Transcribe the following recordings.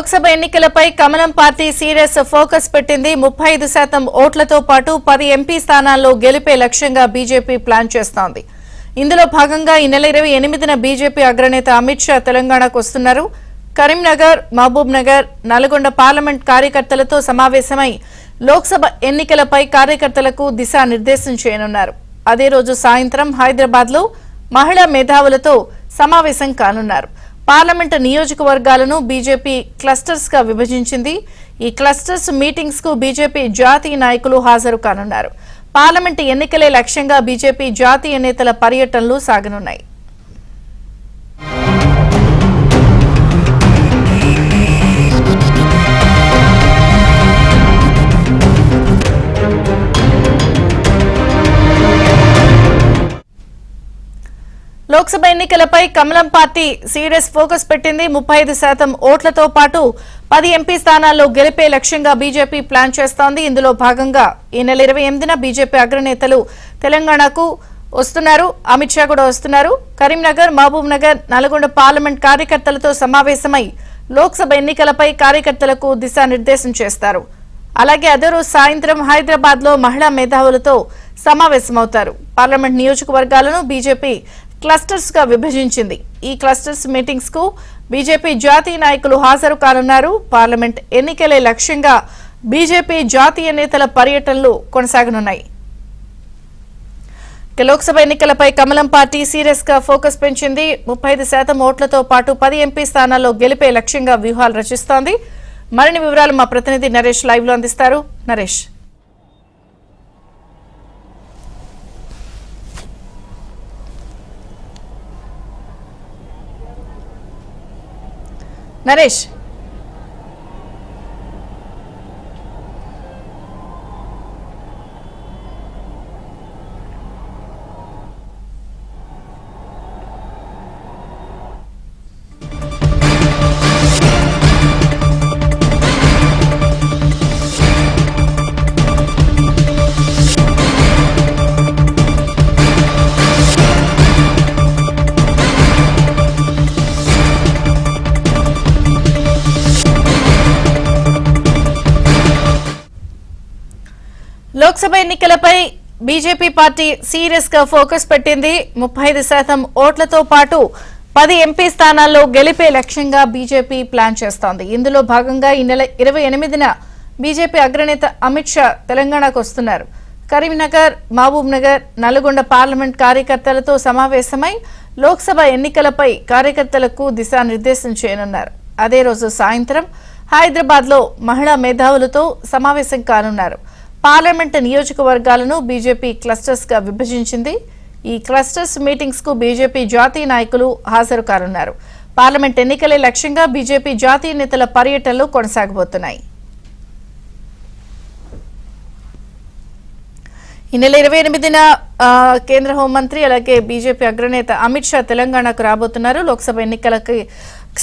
లోక్సభ ఎన్నికలపై కమలం party serious focus పెట్టింది. 35% ఓట్లతో పాటు 10 ఎంపీ స్థానాల్లో గెలిపే లక్ష్యంగా బీజేపీ ప్లాన్ చేస్తోంది. ఇందులో భాగంగా ఈ నెల 28న బీజేపీ అగ్రనేత అమిత్ షా తెలంగాణకు వస్తున్నారు. కరీంనగర్, మహబూబ్ నగర్, నల్గొండ పార్లమెంట్ కార్యకర్తలతో సమావేశమై లోక్సభ ఎన్నికలపై కార్యకర్తలకు దిశానిర్దేశం చేయనున్నారు. అదే రోజు సాయంత్రం హైదరాబాద్లో మహిళా మేధావులతో సమావేశం కానున్నారు. పార్లమెంటు నియోజకవర్గాలను బీజేపీ క్లస్టర్స్ గా విభజించింది. ఈ క్లస్టర్స్ మీటింగ్స్ కు బీజేపీ జాతీయ నాయకులు హాజరు కానున్నారు. పార్లమెంటు ఎన్నికలే లక్ష్యంగా బీజేపీ జాతీయ నేతల పర్యటనలు సాగనున్నాయి. లోక్సభ ఎన్నికలపై కమలం పార్టీ సీరియస్ ఫోకస్ పెట్టింది. 35% ఓట్లతో పాటు 10 ఎంపీ స్థానాల్లో గెలిపే లక్ష్యంగా బీజేపీ ప్లాన్ చేస్తోంది. ఇందులో భాగంగా ఈ నెల 28న బీజేపీ అగ్రనేతలు తెలంగాణకు వస్తున్నారు. అమిత్ షా కూడా వస్తున్నారు. కరీంనగర్, మహబూబ్ నగర్, నల్గొండ పార్లమెంట్ కార్యకర్తలతో సమావేశమై లోక్సభ ఎన్నికలపై కార్యకర్తలకు దిశానిర్దేశం చేస్తారు. అలాగే అదే రోజు సాయంత్రం హైదరాబాద్ లో మహిళా మేధావులతో సమావేశమవుతారు. పార్లమెంట్ నియోజకవర్గాలను బీజేపీ క్లస్టర్స్ గా విభజించింది. ఈ క్లస్టర్స్ మీటింగ్స్ కు బీజేపీ జాతీయ నాయకులు హాజరు కానున్నారు. పార్లమెంట్ ఎన్నికలే లక్ష్యంగా బీజేపీ జాతీయ నేతల పర్యటనలు కొనసాగనున్నాయి. లోక్సభ ఎన్నికలపై కమలం పార్టీ సీరియస్ గా ఫోకస్ పెంచింది. 35% ఓట్లతో పాటు 10 ఎంపీ స్థానాల్లో గెలిపే లక్ష్యంగా వ్యూహాలు రచిస్తోంది. మరిన్ని వివరాలు మా ప్రతినిధి నరేష్ లైవ్ లో అందిస్తారు. నరేష్, నరేష్ లోక్సభ ఎన్నికలపై బీజేపీ పార్టీ సీరియస్ గా ఫోకస్ పెట్టింది. 35% ఓట్లతో పాటు 10 ఎంపీ స్థానాల్లో గెలిపే లక్ష్యంగా బీజేపీ ప్లాన్ చేస్తోంది. ఇందులో భాగంగా ఈ నెల 28న బీజేపీ అగ్రనేత అమిత్ షా తెలంగాణకు వస్తున్నారు. కరీంనగర్, మహబూబ్ నగర్, నల్గొండ పార్లమెంట్ కార్యకర్తలతో సమావేశమై లోక్సభ ఎన్నికలపై కార్యకర్తలకు దిశానిర్దేశం చేయనున్నారు. అదే రోజు సాయంత్రం హైదరాబాద్ లో మహిళా మేధావులతో సమావేశం కానున్నారు. పార్లమెంట్ నియోజకవర్గాలను బీజేపీ క్లస్టర్స్ గా విభజించింది. ఈ క్లస్టర్స్ మీటింగ్స్ కు బీజేపీ జాతీయ నాయకులు హాజరు కానున్నారు. పార్లమెంట్ ఎన్నికలే లక్ష్యంగా బీజేపీ జాతీయ నేతల పర్యటనలు కొనసాగబోతున్నాయి. ఈ నెల 28న కేంద్ర హోంమంత్రి అలాగే బీజేపీ అగ్రనేత అమిత్ షా తెలంగాణకు రాబోతున్నారు. లోక్సభ ఎన్నికలకు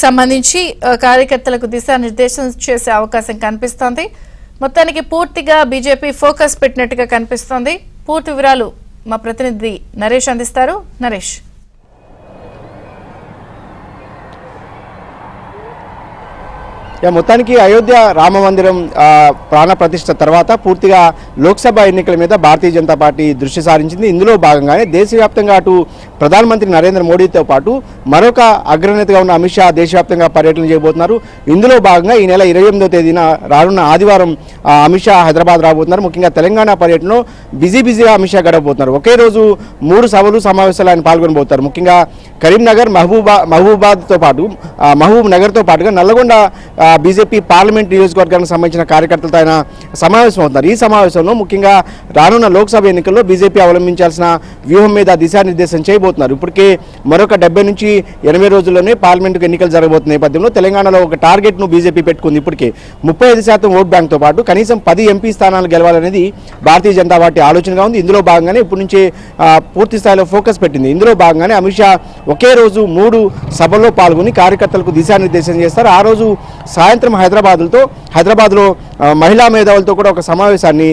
సంబంధించి కార్యకర్తలకు దిశానిర్దేశం చేసే అవకాశం కనిపిస్తోంది. మొత్తానికి పూర్తిగా బీజేపీ ఫోకస్ పెట్టినట్టుగా కనిపిస్తోంది. పూర్తి వివరాలు మా ప్రతినిధి నరేష్ అందిస్తారు. నరేష్, మొత్తానికి అయోధ్య రామ మందిరం ప్రాణ ప్రతిష్ఠ తర్వాత పూర్తిగా లోక్సభ ఎన్నికల మీద భారతీయ జనతా పార్టీ దృష్టి సారించింది. ఇందులో భాగంగానే దేశవ్యాప్తంగా అటు ప్రధానమంత్రి నరేంద్ర మోడీతో పాటు మరొక అగ్రనేతగా ఉన్న అమిత్ షా దేశవ్యాప్తంగా పర్యటన చేయబోతున్నారు. ఇందులో భాగంగా ఈ నెల 28వ తేదీన రానున్న ఆదివారం అమిత్ షా హైదరాబాద్ రాబోతున్నారు. ముఖ్యంగా తెలంగాణ పర్యటనలో బిజీగా అమిత్ షా గడవబోతున్నారు. ఒకే రోజు 3 సభలు సమావేశాలు ఆయన పాల్గొనబోతున్నారు. ముఖ్యంగా కరీంనగర్, మహబూబ్ నగర్తో పాటుగా నల్గొండ బీజేపీ పార్లమెంట్ నియోజకవర్గానికి సంబంధించిన కార్యకర్తలతో ఆయన సమావేశం అవుతున్నారు. ఈ సమావేశంలో ముఖ్యంగా రానున్న లోక్సభ ఎన్నికల్లో బీజేపీ అవలంబించాల్సిన వ్యూహం మీద దిశానిర్దేశం చేయబోతున్నారు. ఇప్పటికే మరొక 70 నుంచి 80 రోజుల్లోనే పార్లమెంటుకు ఎన్నికలు జరగబోతున్న నేపథ్యంలో తెలంగాణలో ఒక టార్గెట్ను బీజేపీ పెట్టుకుంది. ఇప్పటికే 35% ఓట్ బ్యాంక్తో పాటు కనీసం 10 ఎంపీ స్థానాలు గెలవాలనేది భారతీయ జనతా పార్టీ ఆలోచనగా ఉంది. ఇందులో భాగంగానే ఇప్పటి నుంచే పూర్తి స్థాయిలో ఫోకస్ పెట్టింది. ఇందులో భాగంగానే అమిత్ షా ఒకే రోజు 3 సభల్లో పాల్గొని కార్యకర్తలకు దిశానిర్దేశం చేస్తారు. ఆ రోజు సాయంత్రం హైదరాబాద్లో మహిళా మేధావులతో కూడా ఒక సమావేశాన్ని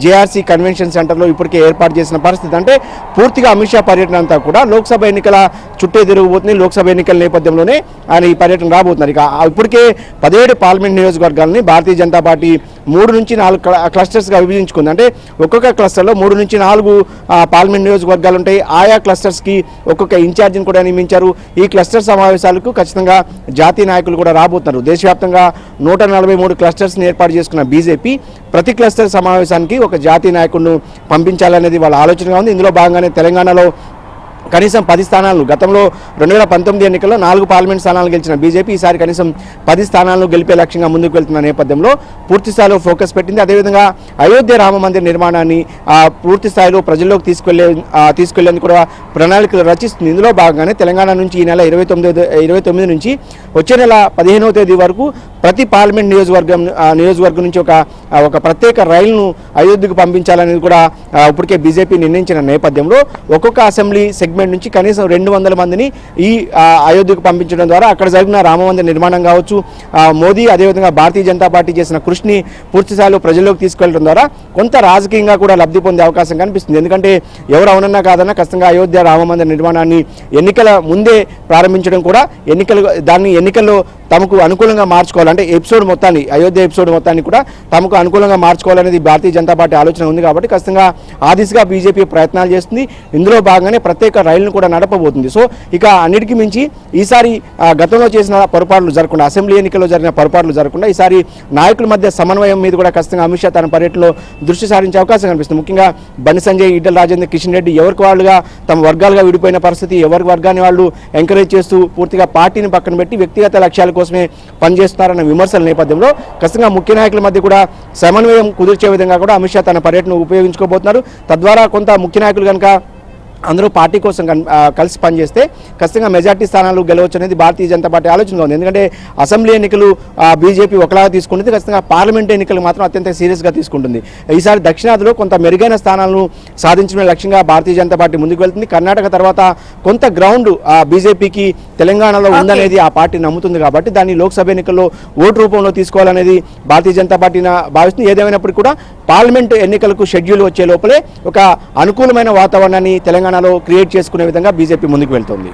జేఆర్సీ కన్వెన్షన్ సెంటర్లో ఇప్పటికే ఏర్పాటు చేసిన పరిస్థితి. అంటే పూర్తిగా అమిత్ షా పర్యటన అంతా కూడా లోక్సభ ఎన్నికల చుట్టే తిరగబోతుంది. లోక్సభ ఎన్నికల నేపథ్యంలోనే ఆయన ఈ పర్యటన రాబోతున్నారు. ఇక ఇప్పటికే 17 పార్లమెంట్ నియోజకవర్గాలని భారతీయ జనతా పార్టీ 3 నుంచి 4 క్లస్టర్స్గా విభజించుకుంది. అంటే ఒక్కొక్క క్లస్టర్లో 3 నుంచి 4 పార్లమెంట్ నియోజకవర్గాలు ఉంటాయి. ఆయా క్లస్టర్స్కి ఒక్కొక్క ఇన్ఛార్జిని కూడా నియమించారు. ఈ క్లస్టర్ సమావేశాలకు ఖచ్చితంగా జాతీయ నాయకులు కూడా రాబోతున్నారు. దేశవ్యాప్తంగా 143 క్లస్టర్స్ని ఏర్పాటు చేసుకున్న బీజేపీ ప్రతి క్లస్టర్ సమావేశానికి ఒక జాతీయ నాయకుడిని పంపించాలనేది వాళ్ళ ఆలోచనగా ఉంది. ఇందులో భాగంగానే తెలంగాణలో కనీసం 10 స్థానాలను గతంలో 2019 ఎన్నికల్లో 4 పార్లమెంట్ స్థానాలు గెలిచిన బీజేపీ ఈసారి కనీసం 10 స్థానాలను గెలిపే లక్ష్యంగా ముందుకు వెళ్తున్న నేపథ్యంలో పూర్తి స్థాయిలో ఫోకస్ పెట్టింది. అదేవిధంగా అయోధ్య రామ మందిర నిర్మాణాన్ని పూర్తి స్థాయిలో ప్రజల్లోకి తీసుకెళ్లేందుకు కూడా ప్రణాళికలు రచిస్తుంది. ఇందులో భాగంగానే తెలంగాణ నుంచి ఈ నెల 29 నుంచి వచ్చే నెల 15వ తేదీ వరకు ప్రతి పార్లమెంట్ నియోజకవర్గం నుంచి ఒక ప్రత్యేక రైలును అయోధ్యకు పంపించాలనేది కూడా ఇప్పటికే బీజేపీ నిర్ణయించిన నేపథ్యంలో ఒక్కొక్క అసెంబ్లీ సెగ్మెంట్ నుంచి కనీసం 200 మందిని ఈ అయోధ్యకు పంపించడం ద్వారా అక్కడ జరిగిన రామమందిర నిర్మాణం కావచ్చు, మోదీ అదేవిధంగా భారతీయ జనతా పార్టీ చేసిన కృషిని పూర్తి స్థాయిలో ప్రజల్లోకి తీసుకెళ్లడం ద్వారా కొంత రాజకీయంగా కూడా లబ్ధి పొందే అవకాశం కనిపిస్తుంది. ఎందుకంటే ఎవరు అవునన్నా కాదన్నా ఖచ్చితంగా అయోధ్య రామమందిర నిర్మాణాన్ని ఎన్నికల ముందే ప్రారంభించడం కూడా ఎన్నికల్లో తమకు అనుకూలంగా మార్చుకోవాలి. అంటే అయోధ్య ఎపిసోడ్ మొత్తాన్ని కూడా తమకు అనుకూలంగా మార్చుకోవాలనేది భారతీయ జనతా పార్టీ ఆలోచన ఉంది. కాబట్టి ఖచ్చితంగా ఆ దిశగా బీజేపీ ప్రయత్నాలు చేస్తుంది. ఇందులో భాగంగానే ప్రత్యేక రైలును కూడా నడపబోతుంది. సో ఇక అన్నిటికీ మించి ఈసారి గతంలో చేసిన పొరపాట్లు జరగకుండా, అసెంబ్లీ ఎన్నికల్లో జరిగిన పొరపాట్లు జరగకుండా ఈసారి నాయకుల మధ్య సమన్వయం మీద కూడా ఖచ్చితంగా అమిత్ షా తన పర్యటనలో దృష్టి సారించే అవకాశం కనిపిస్తుంది. ముఖ్యంగా బండి సంజయ్, ఈటెల రాజేందర్, కిషన్ రెడ్డి ఎవరికి వాళ్ళుగా తమ వర్గాలుగా విడిపోయిన పరిస్థితి, ఎవరి వర్గాన్ని వాళ్ళు ఎంకరేజ్ చేస్తూ పూర్తిగా పార్టీని పక్కన పెట్టి వ్యక్తిగత లక్ష్యాల కోసమే పనిచేస్తున్నారన్న విమర్శల నేపథ్యంలో ఖచ్చితంగా ముఖ్య నాయకుల మధ్య కూడా సమన్వయం కుదిర్చే విధంగా కూడా అమిత్ షా తన పర్యటన ఉపయోగించుకోబోతున్నారు. తద్వారా కొంత ముఖ్య నాయకులు కనుక అందరూ పార్టీ కోసం కలిసి పనిచేస్తే ఖచ్చితంగా మెజార్టీ స్థానాలు గెలవచ్చు అనేది భారతీయ జనతా పార్టీ ఆలోచనగా ఉంది. ఎందుకంటే అసెంబ్లీ ఎన్నికలు బీజేపీ ఒకలాగా తీసుకుంటుంది, ఖచ్చితంగా పార్లమెంట్ ఎన్నికలు మాత్రం అత్యంత సీరియస్గా తీసుకుంటుంది. ఈసారి దక్షిణాదిలో కొంత మెరుగైన స్థానాలను సాధించడం లక్ష్యంగా భారతీయ జనతా పార్టీ ముందుకు వెళ్తుంది. కర్ణాటక తర్వాత కొంత గ్రౌండ్ బీజేపీకి తెలంగాణలో ఉందనేది ఆ పార్టీ నమ్ముతుంది. కాబట్టి దాన్ని లోక్సభ ఎన్నికల్లో ఓటు రూపంలో తీసుకోవాలనేది భారతీయ జనతా పార్టీ భావిస్తుంది. ఏదేమైనప్పటికీ కూడా పార్లమెంట్ ఎన్నికలకు షెడ్యూల్ వచ్చే లోపలే ఒక అనుకూలమైన వాతావరణాన్ని తెలంగాణలో క్రియేట్ చేసుకునే విధంగా బీజేపీ ముందుకు వెళ్తోంది.